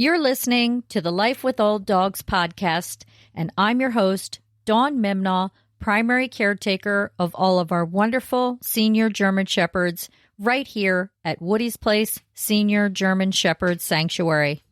You're listening to the Life with Old Dogs podcast, and I'm your host, Dawn Mimnaugh, primary caretaker of all of our wonderful senior German Shepherds right here at Woody's Place Senior German Shepherd Sanctuary.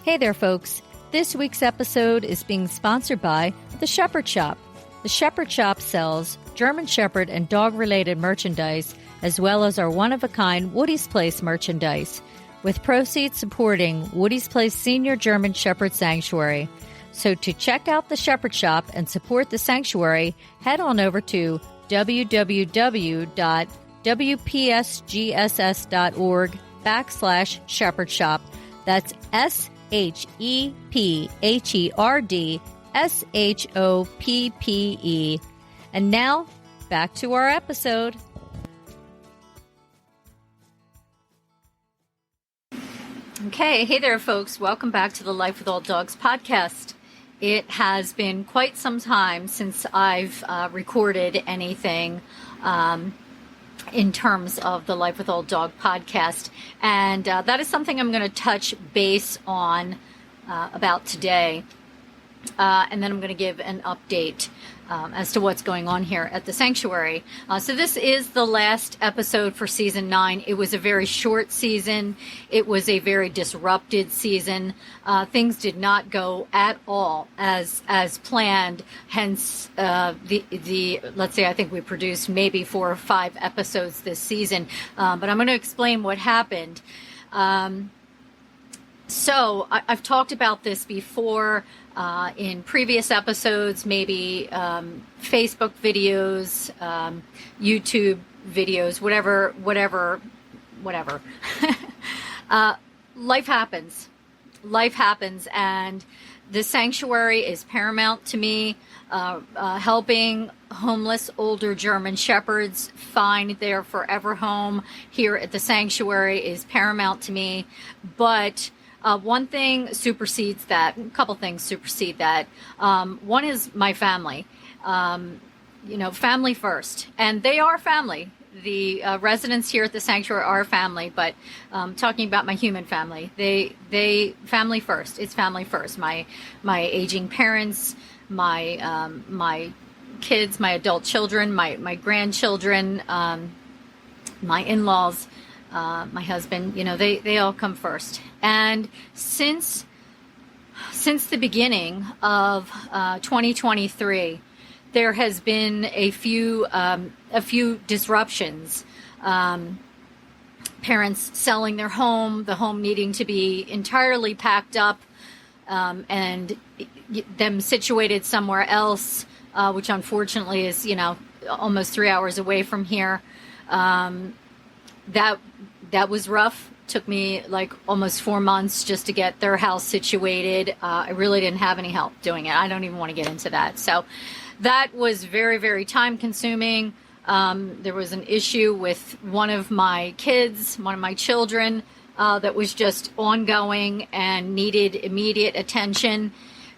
Hey there, folks. This week's episode is being sponsored by The Shepherd Shop. The Shepherd Shop sells German Shepherd and dog-related merchandise, as well as our one-of-a-kind Woody's Place merchandise, with proceeds supporting Woody's Place Senior German Shepherd Sanctuary. So to check out The Shepherd Shop and support the sanctuary, head on over to www.wpsgss.org/Shepherd Shop. That's SHEPHERDSHOPPE. And now, back to our episode. Okay, hey there, folks. Welcome back to the Life with Old Dogs podcast. It has been quite some time since I've recorded anything in terms of the Life with Old Dog podcast. And that is something I'm going to touch base on about today. And then I'm going to give an update as to what's going on here at the sanctuary. So this is the last episode for season 9. It was a very short season. It was a very disrupted season. Things did not go at all as planned. Hence, let's say I think we produced maybe 4 or 5 episodes this season. But I'm going to explain what happened. So I've talked about this before in previous episodes, maybe Facebook videos, YouTube videos, whatever. Life happens. Life happens, and the sanctuary is paramount to me. Helping homeless older German Shepherds find their forever home here at the sanctuary is paramount to me. But one thing supersedes that. A couple things supersede that. One is my family. Family first. And they are family. The residents here at the sanctuary are family, but talking about my human family, they family first. It's family first. My aging parents, my kids, my adult children, my grandchildren, my in-laws, my husband, they all come first. And since the beginning of 2023, there has been a few disruptions. Parents selling their home, the home needing to be entirely packed up, and them situated somewhere else, which unfortunately is, almost 3 hours away from here. That was rough. Took me like almost 4 months just to get their house situated. I really didn't have any help doing it. I don't even want to get into that. So that was very, very time consuming. There was an issue with one of my kids, one of my children, that was just ongoing and needed immediate attention.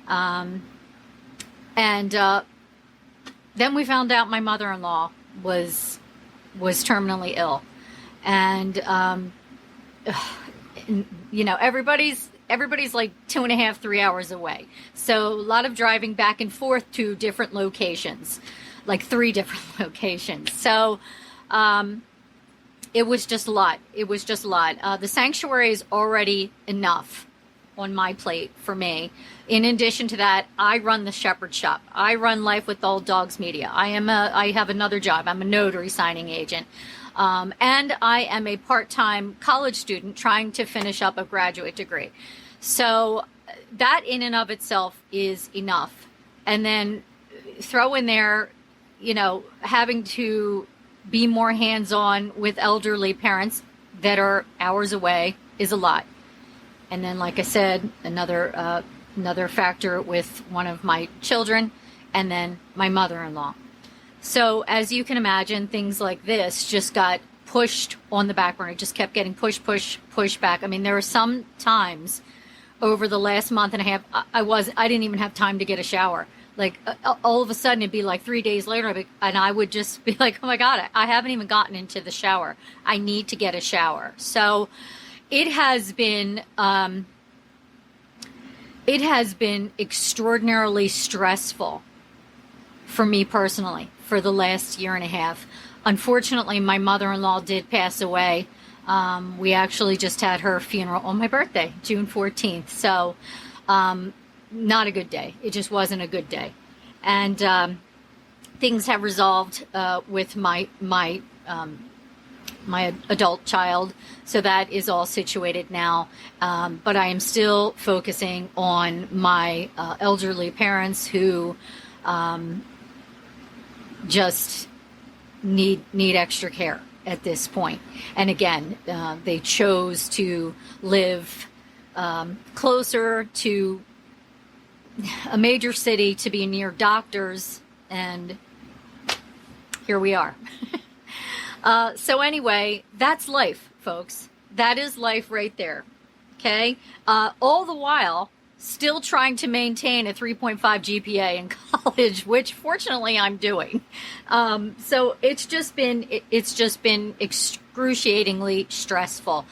And then we found out my mother-in-law was terminally ill. And everybody's like 2.5, 3 hours away. So a lot of driving back and forth to different locations, like 3 different locations. So it was just a lot. The sanctuary is already enough on my plate for me. In addition to that, I run the Shepherd Shop. I run Life with Old Dogs Media. I have another job. I'm a notary signing agent. And I am a part-time college student trying to finish up a graduate degree. So that in and of itself is enough. And then throw in there, having to be more hands-on with elderly parents that are hours away is a lot. And then, like I said, another factor with one of my children, and then my mother-in-law. So as you can imagine, things like this just got pushed on the back burner. It just kept getting pushed back. I mean, there were some times over the last month and a half, I didn't even have time to get a shower. Like all of a sudden it'd be like 3 days later and I would just be like, oh my God, I haven't even gotten into the shower. I need to get a shower. So it has been extraordinarily stressful for me personally for the last year and a half. Unfortunately, my mother-in-law did pass away. We actually just had her funeral on my birthday, June 14th. So, not a good day. It just wasn't a good day. And things have resolved with my adult child. So that is all situated now. But I am still focusing on my elderly parents who just need extra care at this point. And again, they chose to live closer to a major city to be near doctors, and here we are. So anyway, that's life, folks. That is life right there. Okay? All the while, still trying to maintain a 3.5 GPA in college, which fortunately I'm doing. So it's just been excruciatingly stressful.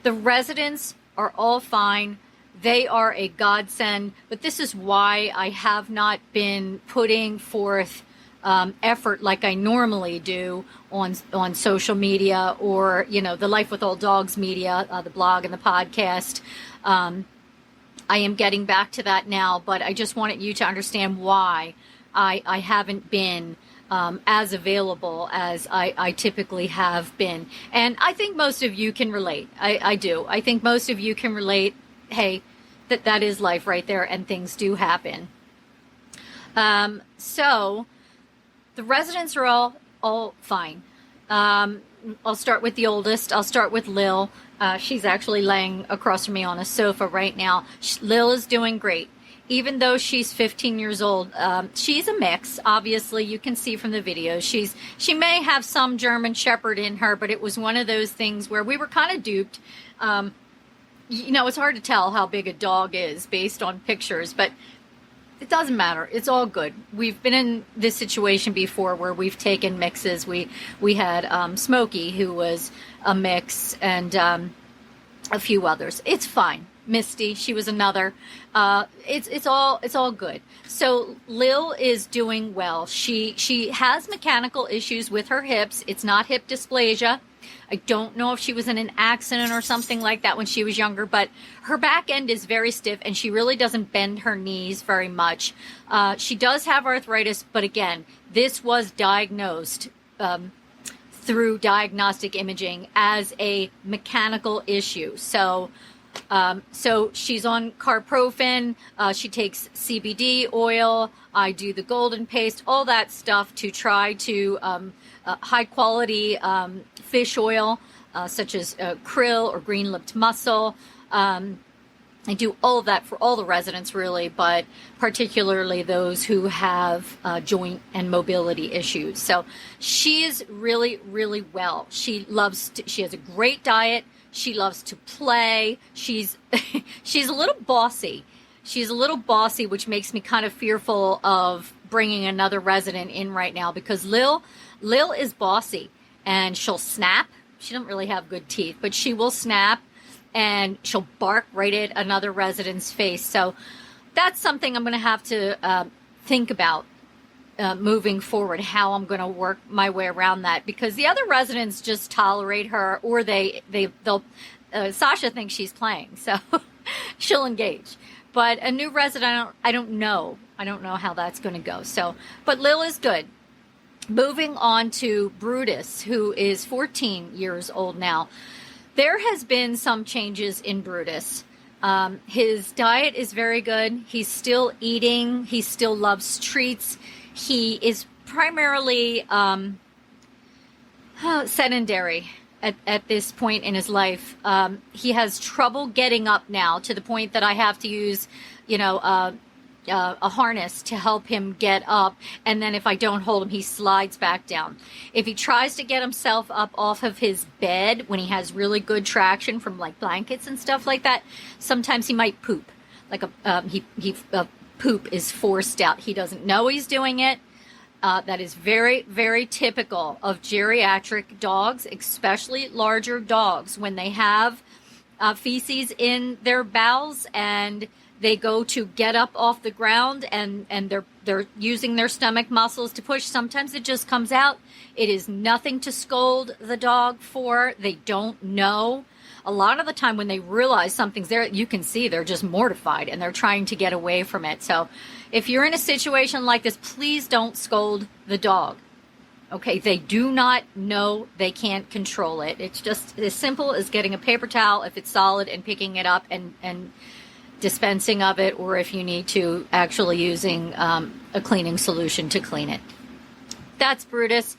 The residents are all fine. They are a godsend, but this is why I have not been putting forth effort like I normally do on social media or, the Life with All Dogs media, the blog and the podcast. I am getting back to that now, but I just wanted you to understand why I haven't been as available as I typically have been. And I think most of you can relate. I do. I think most of you can relate. Hey, that is life right there, and things do happen. So the residents are all fine. I'll start with the oldest. I'll start with Lil. She's actually laying across from me on a sofa right now. Lil is doing great. Even though she's 15 years old, she's a mix. Obviously, you can see from the videos. She may have some German Shepherd in her, but it was one of those things where we were kind of duped. It's hard to tell how big a dog is based on pictures, but it doesn't matter. It's all good. We've been in this situation before where we've taken mixes. We had Smokey, who was a mix, and a few others. It's fine. Misty, she was another. It's all good. So Lil is doing well. She has mechanical issues with her hips. It's not hip dysplasia. I don't know if she was in an accident or something like that when she was younger, but her back end is very stiff and she really doesn't bend her knees very much. She does have arthritis, but again, this was diagnosed through diagnostic imaging as a mechanical issue. So she's on carprofen. She takes CBD oil. I do the golden paste, all that stuff to try to high quality fish oil, such as krill or green-lipped mussel. I do all of that for all the residents, really, but particularly those who have joint and mobility issues. So she's really, really well. She has a great diet. She loves to play. She's a little bossy. She's a little bossy, which makes me kind of fearful of bringing another resident in right now because Lil is bossy and she'll snap. She doesn't really have good teeth, but she will snap and she'll bark right at another resident's face. So that's something I'm going to have to think about moving forward, how I'm going to work my way around that, because the other residents just tolerate her, or they'll Sasha thinks she's playing, so she'll engage. But a new resident, I don't know how that's going to go. So, but Lil is good. Moving on to Brutus, who is 14 years old now. There has been some changes in Brutus. His diet is very good. He's still eating. He still loves treats. He is primarily sedentary at this point in his life. He has trouble getting up now, to the point that I have to use, a harness to help him get up, and then if I don't hold him, he slides back down. If he tries to get himself up off of his bed when he has really good traction from like blankets and stuff like that, sometimes he might poop. Like poop is forced out. He doesn't know he's doing it. That is very, very typical of geriatric dogs, especially larger dogs, when they have feces in their bowels and they go to get up off the ground and they're using their stomach muscles to push. Sometimes it just comes out. It is nothing to scold the dog for. They don't know. A lot of the time when they realize something's there, you can see they're just mortified and they're trying to get away from it. So if you're in a situation like this, please don't scold the dog. Okay, they do not know, they can't control it. It's just as simple as getting a paper towel if it's solid and picking it up and dispensing of it, or if you need to, actually using a cleaning solution to clean it. That's Brutus.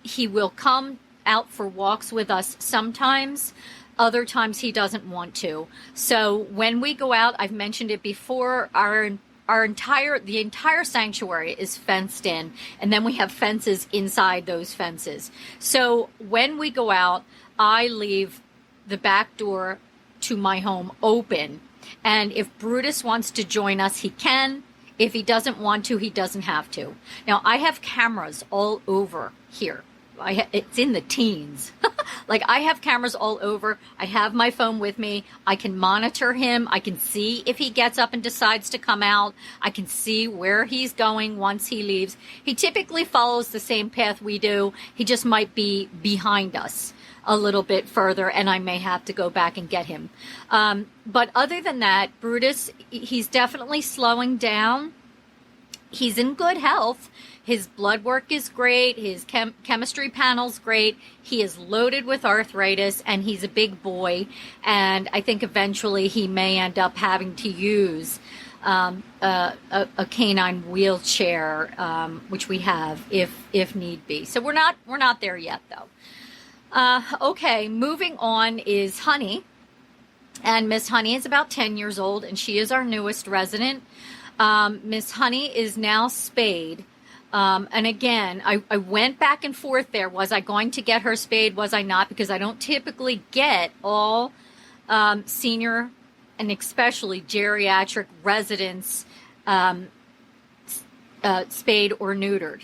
He will come out for walks with us sometimes. Other times he doesn't want to. So when we go out, I've mentioned it before, the entire sanctuary is fenced in, and then we have fences inside those fences. So when we go out, I leave the back door to my home open. And if Brutus wants to join us, he can. If he doesn't want to, he doesn't have to. Now, I have cameras all over here. It's in the teens. Like, I have cameras all over. I have my phone with me. I can monitor him. I can see if he gets up and decides to come out. I can see where he's going once he leaves. He typically follows the same path we do. He just might be behind us a little bit further, and I may have to go back and get him. But other than that, Brutus, he's definitely slowing down. He's in good health. His blood work is great. His chemistry panel's great. He is loaded with arthritis, and he's a big boy. And I think eventually he may end up having to use a canine wheelchair, which we have if need be. So we're not there yet, though. Okay, moving on is Honey. And Miss Honey is about 10 years old, and she is our newest resident. Miss Honey is now spayed. And again, I went back and forth there. Was I going to get her spayed? Was I not? Because I don't typically get all senior and especially geriatric residents spayed or neutered.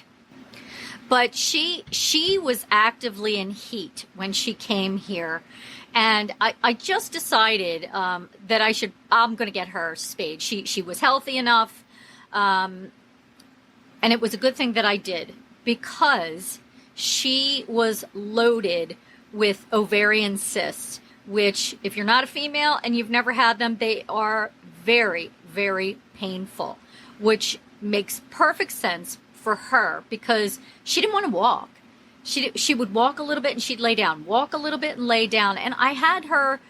But she was actively in heat when she came here. And I just decided that I'm going to get her spayed. She was healthy enough. And it was a good thing that I did, because she was loaded with ovarian cysts, which, if you're not a female and you've never had them, they are very, very painful, which makes perfect sense for her, because she didn't want to walk. She would walk a little bit and she'd lay down, walk a little bit and lay down. And I had her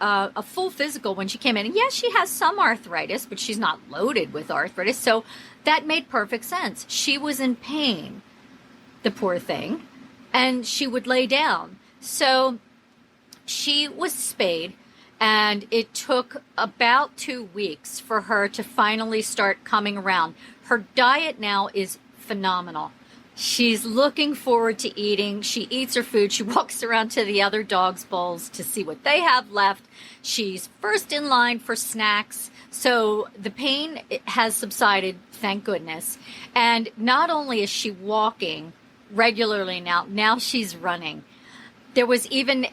a full physical when she came in. And yes, she has some arthritis, but she's not loaded with arthritis. So that made perfect sense. She was in pain, the poor thing, and she would lay down. So she was spayed, and it took about 2 weeks for her to finally start coming around. Her diet now is phenomenal. She's looking forward to eating. She eats her food. She walks around to the other dogs' bowls to see what they have left. She's first in line for snacks. So the pain has subsided, thank goodness. And not only is she walking regularly now she's running. There was even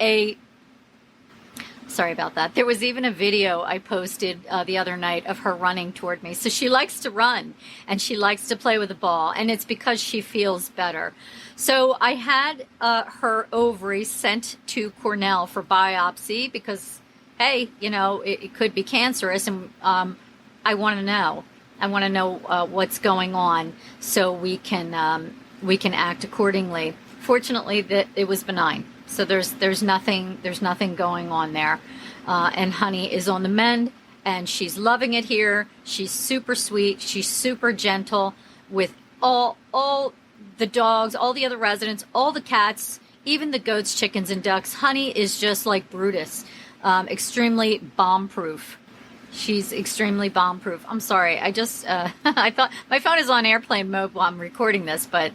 Sorry about that. There was even a video I posted the other night of her running toward me. So she likes to run, and she likes to play with the ball, and it's because she feels better. So I had her ovaries sent to Cornell for biopsy because, hey, it could be cancerous, and I want to know. I want to know what's going on so we can act accordingly. Fortunately, that it was benign. So there's nothing going on there, and Honey is on the mend, and she's loving it here. She's super sweet. She's super gentle with all the dogs, all the other residents, all the cats, even the goats, chickens, and ducks. Honey is just like Brutus, extremely bomb-proof. She's extremely bomb-proof. I'm sorry. I just, I thought my phone is on airplane mode while I'm recording this, but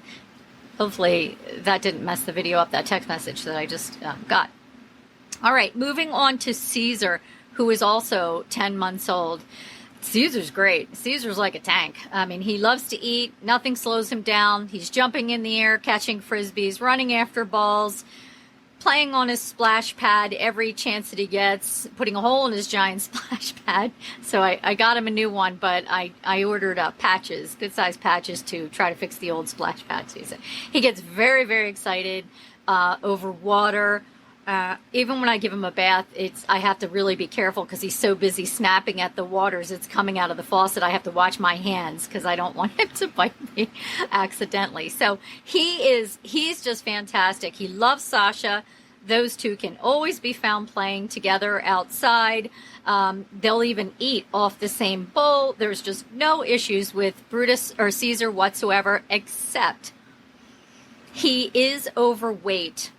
hopefully that didn't mess the video up, that text message that I just got. All right, moving on to Caesar, who is also 10 months old. Caesar's great. Caesar's like a tank. I mean, he loves to eat. Nothing slows him down. He's jumping in the air, catching frisbees, running after balls, playing on his splash pad every chance that he gets, putting a hole in his giant splash pad. So I got him a new one, but I ordered patches, good-sized patches, to try to fix the old splash pad. So he gets very, very excited over water. Even when I give him a bath, I have to really be careful because he's so busy snapping at the waters. It's coming out of the faucet. I have to watch my hands because I don't want him to bite me accidentally. So he's just fantastic. He loves Sasha. Those two can always be found playing together outside. They'll even eat off the same bowl. There's just no issues with Brutus or Caesar whatsoever, except he is overweight.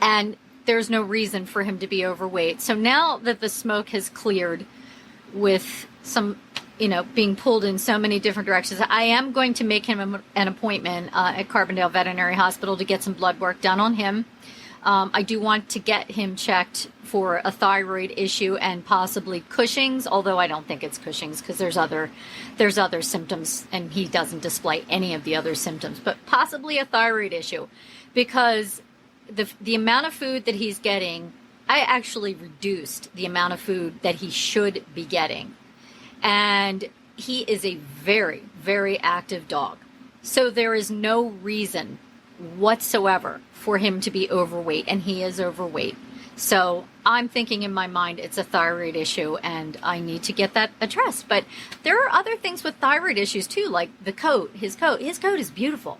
And there's no reason for him to be overweight. So now that the smoke has cleared with some, being pulled in so many different directions, I am going to make him an appointment at Carbondale Veterinary Hospital to get some blood work done on him. I do want to get him checked for a thyroid issue and possibly Cushing's, although I don't think it's Cushing's because there's other symptoms and he doesn't display any of the other symptoms, but possibly a thyroid issue because the amount of food that he's getting, I actually reduced the amount of food that he should be getting. And he is a very, very active dog. So there is no reason whatsoever for him to be overweight, and he is overweight. So I'm thinking in my mind it's a thyroid issue and I need to get that addressed. But there are other things with thyroid issues too, like the coat. His coat is beautiful.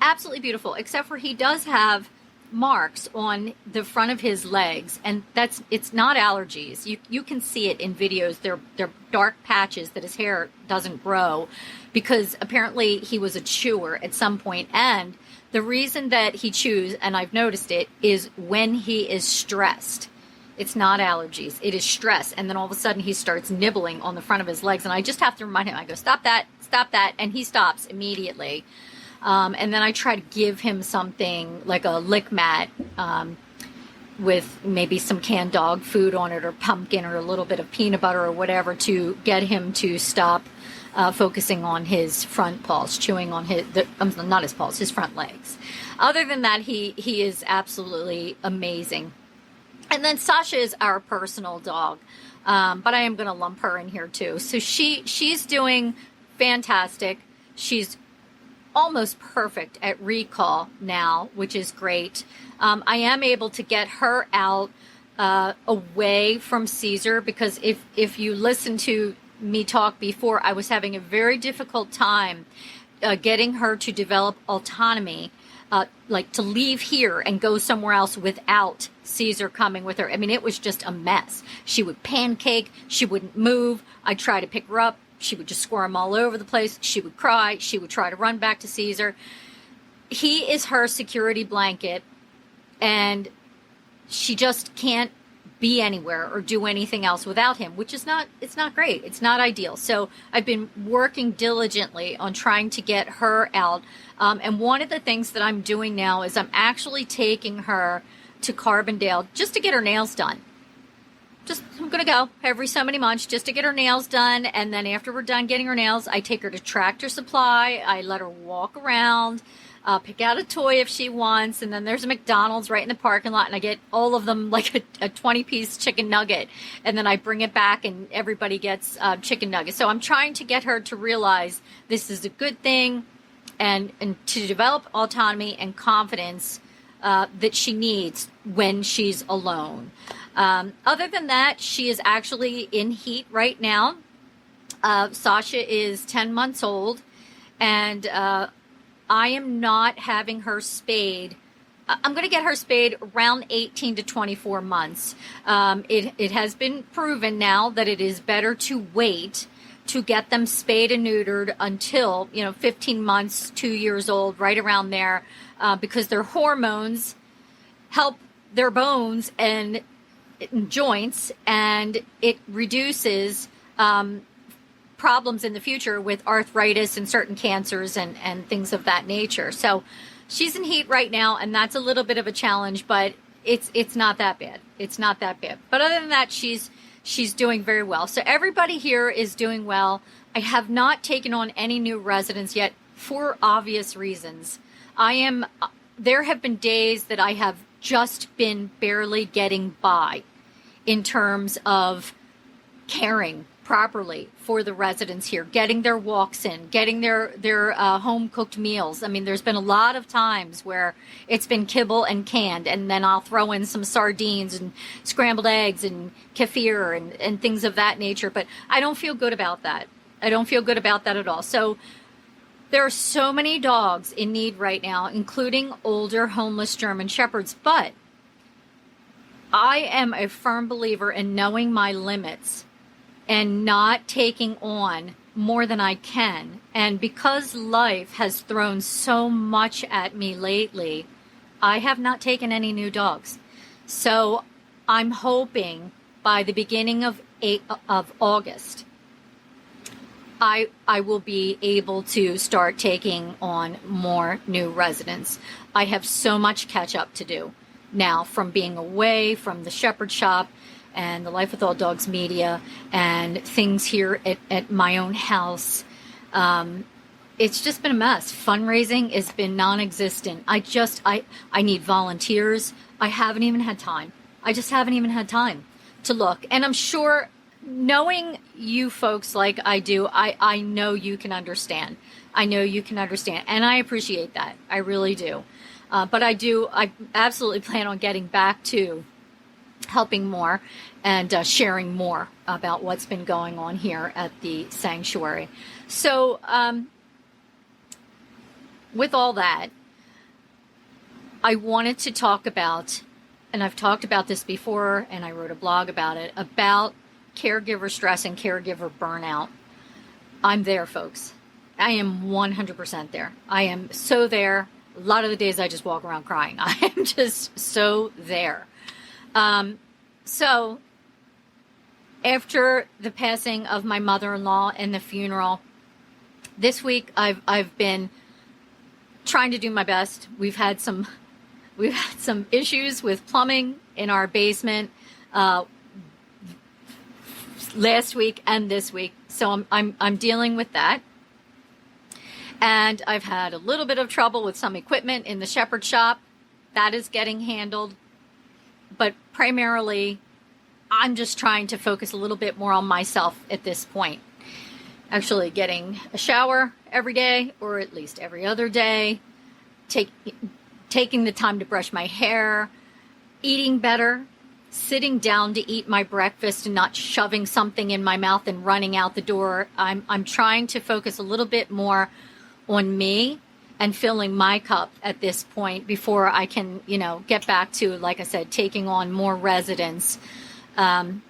Absolutely beautiful, except for he does have marks on the front of his legs, and it's not allergies. You can see it in videos. They're dark patches that his hair doesn't grow because apparently he was a chewer at some point, and the reason that he chews, and I've noticed it, is when he is stressed. It's not allergies, it is stress, and then all of a sudden he starts nibbling on the front of his legs, and I just have to remind him, I go, stop that, and he stops immediately. And then I try to give him something like a lick mat with maybe some canned dog food on it or pumpkin or a little bit of peanut butter or whatever to get him to stop focusing on his front paws, chewing on not his paws, his front legs. Other than that, he is absolutely amazing. And then Sasha is our personal dog, but I am going to lump her in here too. So she's doing fantastic. She's almost perfect at recall now, which is great. I am able to get her out away from Caesar because if you listen to me talk before, I was having a very difficult time getting her to develop autonomy, like to leave here and go somewhere else without Caesar coming with her. I mean, it was just a mess. She would pancake. She wouldn't move. I'd try to pick her up. She would just squirm all over the place. She would cry. She would try to run back to Caesar. He is her security blanket, and she just can't be anywhere or do anything else without him, which is it's not great. It's not ideal. So I've been working diligently on trying to get her out. And one of the things that I'm doing now is I'm actually taking her to Carbondale just to get her nails done. I'm going to go every so many months just to get her nails done. And then after we're done getting her nails, I take her to Tractor Supply. I let her walk around, pick out a toy if she wants. And then there's a McDonald's right in the parking lot. And I get all of them like a 20-piece chicken nugget. And then I bring it back and everybody gets chicken nuggets. So I'm trying to get her to realize this is a good thing and to develop autonomy and confidence that she needs when she's alone. Other than that, she is actually in heat right now. Sasha is 10 months old, and I am not having her spayed. I'm going to get her spayed around 18 to 24 months. It has been proven now that it is better to wait to get them spayed and neutered until 15 months, 2 years old, right around there, because their hormones help their bones and joints, and it reduces problems in the future with arthritis and certain cancers and things of that nature. So she's in heat right now, and that's a little bit of a challenge, but it's not that bad. It's not that bad. But other than that, she's doing very well. So everybody here is doing well. I have not taken on any new residents yet for obvious reasons. There have been days that I have just been barely getting by in terms of caring properly for the residents here, getting their walks in, getting their home cooked meals. I mean, there's been a lot of times where it's been kibble and canned, and then I'll throw in some sardines and scrambled eggs and kefir and things of that nature. But I don't feel good about that. I don't feel good about that at all. So there are so many dogs in need right now, including older homeless German Shepherds. But I am a firm believer in knowing my limits and not taking on more than I can. And because life has thrown so much at me lately, I have not taken any new dogs. So I'm hoping by the beginning of August, I will be able to start taking on more new residents. I have so much catch up to do now from being away from the Shepherd Shop and the Life with All Dogs media and things here at my own house. It's just been a mess. Fundraising has been non-existent. I need volunteers. I haven't even had time. I just haven't even had time to look. And I'm sure, knowing you folks like I do, I know you can understand. I know you can understand. And I appreciate that. I really do. But I absolutely plan on getting back to helping more and sharing more about what's been going on here at the sanctuary. So with all that, I wanted to talk about, and I've talked about this before, and I wrote a blog about it, about caregiver stress and caregiver burnout. I'm there, folks. I am 100% there. I am so there. A lot of the days I just walk around crying. I am just so there. So after the passing of my mother-in-law and the funeral, this week I've been trying to do my best. We've had some issues with plumbing in our basement last week and this week. So I'm dealing with that. And I've had a little bit of trouble with some equipment in the Shepherd Shop. That is getting handled. But primarily, I'm just trying to focus a little bit more on myself at this point. Actually getting a shower every day, or at least every other day. Taking the time to brush my hair. Eating better. Sitting down to eat my breakfast and not shoving something in my mouth and running out the door. I'm trying to focus a little bit more on me and filling my cup at this point before I can, get back to, like I said, taking on more residents. I'm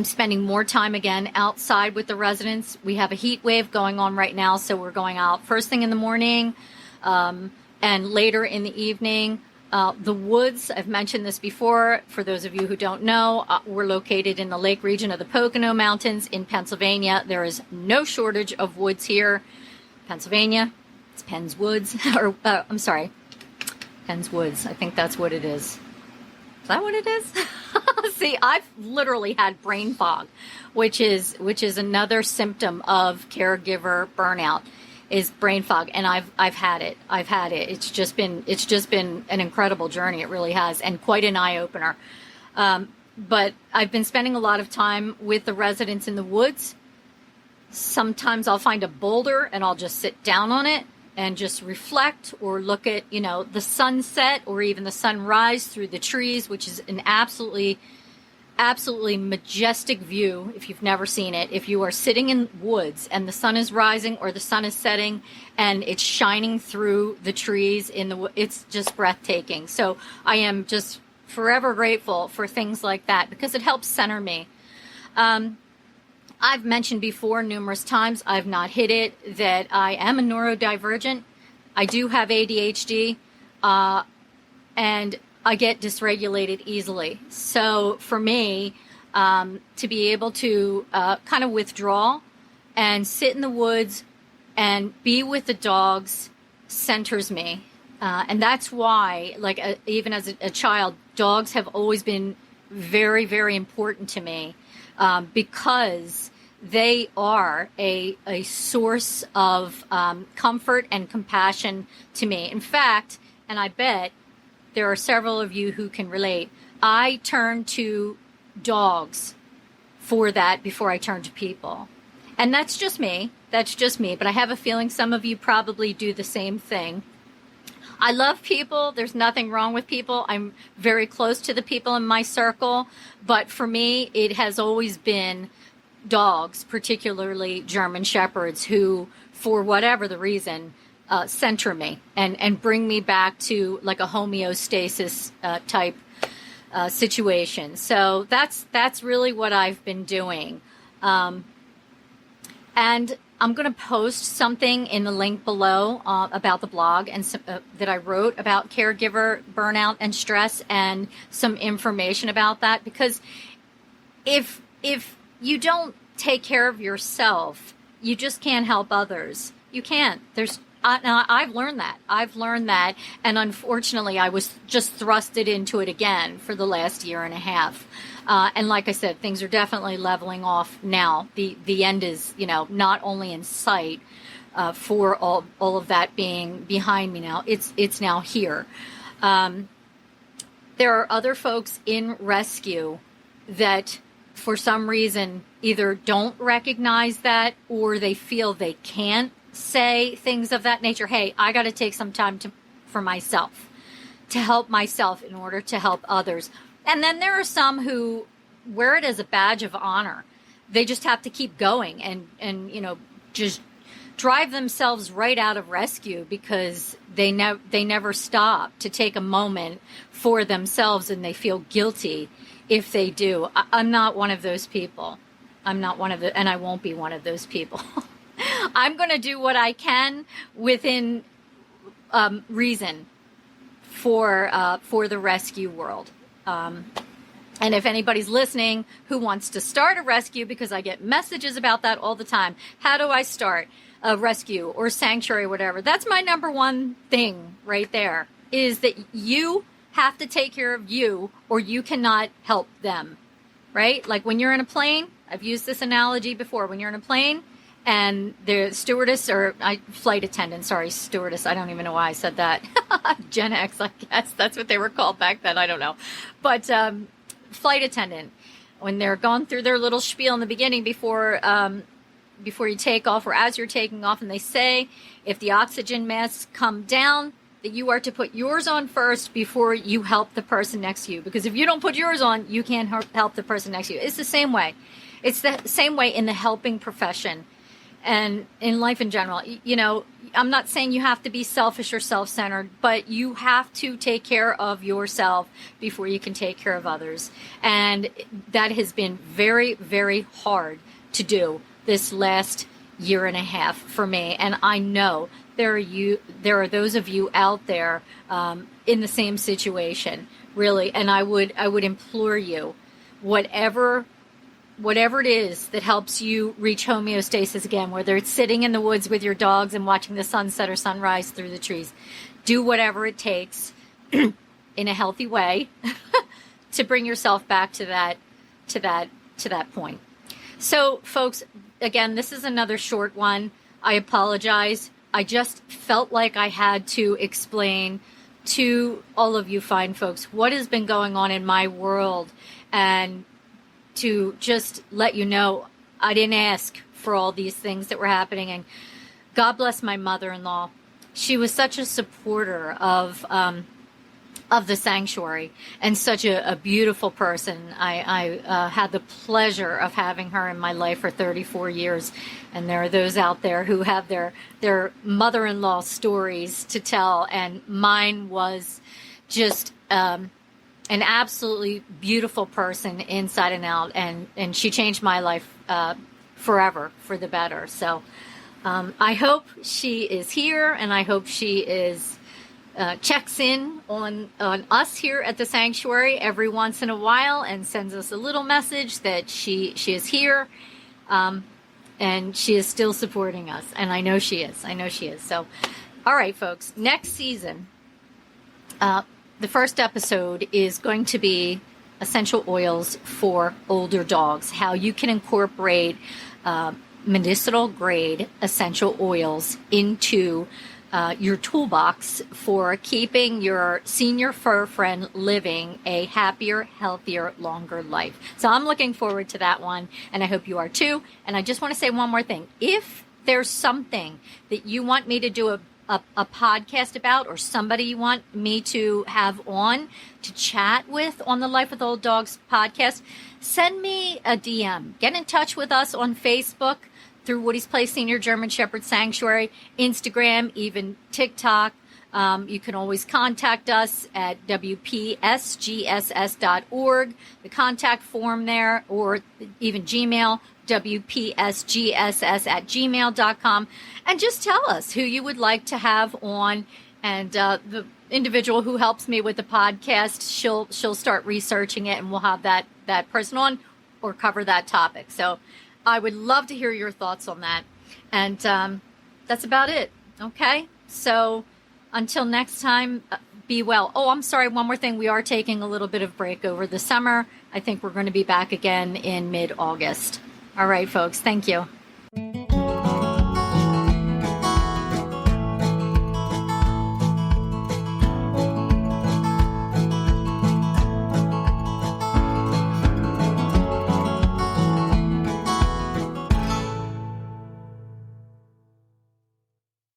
spending more time again outside with the residents. We have a heat wave going on right now, so we're going out first thing in the morning and later in the evening. The woods, I've mentioned this before, for those of you who don't know, we're located in the lake region of the Pocono Mountains in Pennsylvania. There is no shortage of woods here. Pennsylvania, it's Penn's Woods, or I'm sorry, Penn's Woods. I think that's what it is. Is that what it is? See, I've literally had brain fog, which is another symptom of caregiver burnout, is brain fog, and I've had it. It's just been an incredible journey. It really has, and quite an eye opener. But I've been spending a lot of time with the residents in the woods. Sometimes I'll find a boulder and I'll just sit down on it and just reflect or look at, the sunset or even the sunrise through the trees, which is an absolutely majestic view if you've never seen it. If you are sitting in woods and the sun is rising or the sun is setting and it's shining through the trees it's just breathtaking. So I am just forever grateful for things like that because it helps center me. I've mentioned before numerous times, I've not hit it, that I am a neurodivergent. I do have ADHD, and I get dysregulated easily. So for me, to be able to kind of withdraw and sit in the woods and be with the dogs centers me. And that's why, like, even as a child, dogs have always been very, very important to me, because they are a source of comfort and compassion to me. In fact, and I bet there are several of you who can relate, I turn to dogs for that before I turn to people. And that's just me. That's just me. But I have a feeling some of you probably do the same thing. I love people. There's nothing wrong with people. I'm very close to the people in my circle. But for me, it has always been dogs, particularly German Shepherds, who, for whatever the reason, center me and bring me back to like a homeostasis type situation. So that's really what I've been doing. And I'm going to post something in the link below about the blog and that I wrote about caregiver burnout and stress, and some information about that, because if you don't take care of yourself, you just can't help others. You can't. Now, I've learned that. And unfortunately, I was just thrusted into it again for the last year and a half. And like I said, things are definitely leveling off now. The end is, not only in sight, for all of that being behind me now. It's now here. There are other folks in rescue that, for some reason, either don't recognize that, or they feel they can't say things of that nature. Hey, I got to take some time for myself, to help myself in order to help others. And then there are some who wear it as a badge of honor. They just have to keep going and just drive themselves right out of rescue, because they never stop to take a moment for themselves, and they feel guilty if they do. I'm not one of those people. And I won't be one of those people. I'm going to do what I can within reason for the rescue world. And if anybody's listening who wants to start a rescue, because I get messages about that all the time, how do I start a rescue or sanctuary, whatever? That's my number one thing right there, is that you have to take care of you, or you cannot help them, right? Like when you're in a plane, I've used this analogy before. When you're in a plane and the stewardess, or flight attendant, sorry, stewardess, I don't even know why I said that. Gen X, I guess that's what they were called back then. I don't know. But flight attendant, when they're gone through their little spiel in the beginning before you take off, or as you're taking off, and they say, if the oxygen masks come down, that you are to put yours on first before you help the person next to you. Because if you don't put yours on, you can't help the person next to you. It's the same way. It's the same way in the helping profession and in life in general. I'm not saying you have to be selfish or self-centered, but you have to take care of yourself before you can take care of others. And that has been very, very hard to do this last year and a half for me. And I know there are those of you out there in the same situation, really. And I would implore you, whatever it is that helps you reach homeostasis again, whether it's sitting in the woods with your dogs and watching the sunset or sunrise through the trees, do whatever it takes in a healthy way to bring yourself back to that point. So, folks, again, this is another short one. I apologize. I just felt like I had to explain to all of you fine folks what has been going on in my world, and to just let you know I didn't ask for all these things that were happening. And God bless my mother-in-law. She was such a supporter of the sanctuary, and such a beautiful person. I had the pleasure of having her in my life for 34 years. And there are those out there who have their mother-in-law stories to tell. And mine was just an absolutely beautiful person inside and out. And she changed my life forever for the better. So I hope she is here, and I hope she is checks in on us here at the sanctuary every once in a while and sends us a little message that she is here, and she is still supporting us. And I know she is. So, all right, folks, next season, the first episode is going to be essential oils for older dogs, how you can incorporate medicinal grade essential oils into your toolbox for keeping your senior fur friend living a happier, healthier, longer life. So I'm looking forward to that one, and I hope you are too. And I just want to say one more thing. If there's something that you want me to do a podcast about, or somebody you want me to have on to chat with on the Life with Old Dogs podcast, send me a DM. Get in touch with us on Facebook through Woody's Place Senior German Shepherd Sanctuary, Instagram, even TikTok. You can always contact us at wpsgss.org, the contact form there, or even Gmail, wpsgss@gmail.com, and just tell us who you would like to have on. And the individual who helps me with the podcast, she'll start researching it, and we'll have that person on or cover that topic. So I would love to hear your thoughts on that. And that's about it. Okay? So until next time, be well. Oh, I'm sorry. One more thing. We are taking a little bit of break over the summer. I think we're going to be back again in mid-August. All right, folks. Thank you.